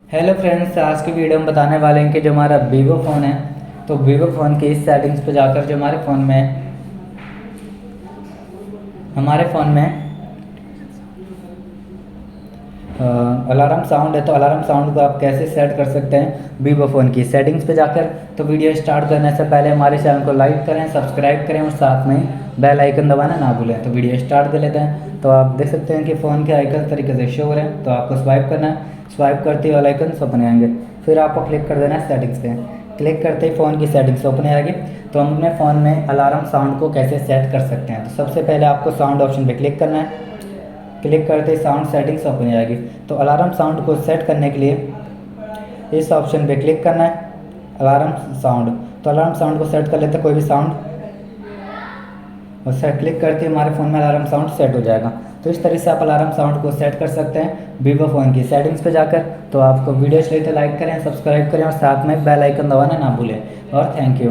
Hello friends, आज की video में बताने वाले हैं कि जो हमारा वीवो फ़ोन है तो वीवो फ़ोन की इस सेटिंग्स पे जाकर जो हमारे फ़ोन में अलार्म साउंड है तो अलार्म साउंड को आप कैसे सेट कर सकते हैं वीवो फ़ोन की सेटिंग्स पे जाकर। तो वीडियो स्टार्ट करने से पहले हमारे चैनल को लाइक करें, सब्सक्राइब करें और साथ में बेल आइकन दबाना ना भूलें। तो वीडियो स्टार्ट कर लेते हैं। तो आप देख सकते हैं कि फ़ोन के आइकन तरीके से शो हो रहे हैं, तो आपको स्वाइप करना है। स्वाइप करते ही वाला आइकन ओपन आएंगे, फिर आपको क्लिक कर देना है सेटिंग्स पे। क्लिक करते ही फ़ोन की सेटिंग्स ओपन आएगी। तो हम अपने फ़ोन में अलार्म साउंड को कैसे सेट कर सकते हैं, तो सबसे पहले आपको साउंड ऑप्शन पे क्लिक करना है। क्लिक करते ही साउंड सेटिंग्स ओपन आएगी। तो अलार्म साउंड को सेट करने के लिए इस ऑप्शन पे क्लिक करना है, अलार्म साउंड। तो अलार्म साउंड को सेट कर लेते हैं, कोई भी साउंड, और सेट क्लिक करते ही हमारे फ़ोन में अलार्म साउंड सेट हो जाएगा। तो इस तरह से आप अलार्म साउंड को सेट कर सकते हैं वीवो फ़ोन की सेटिंग्स पे जाकर। तो आपको वीडियो अच्छी लगी तो लाइक करें, सब्सक्राइब करें और साथ में बेल आइकन दबाना ना भूलें। और थैंक यू।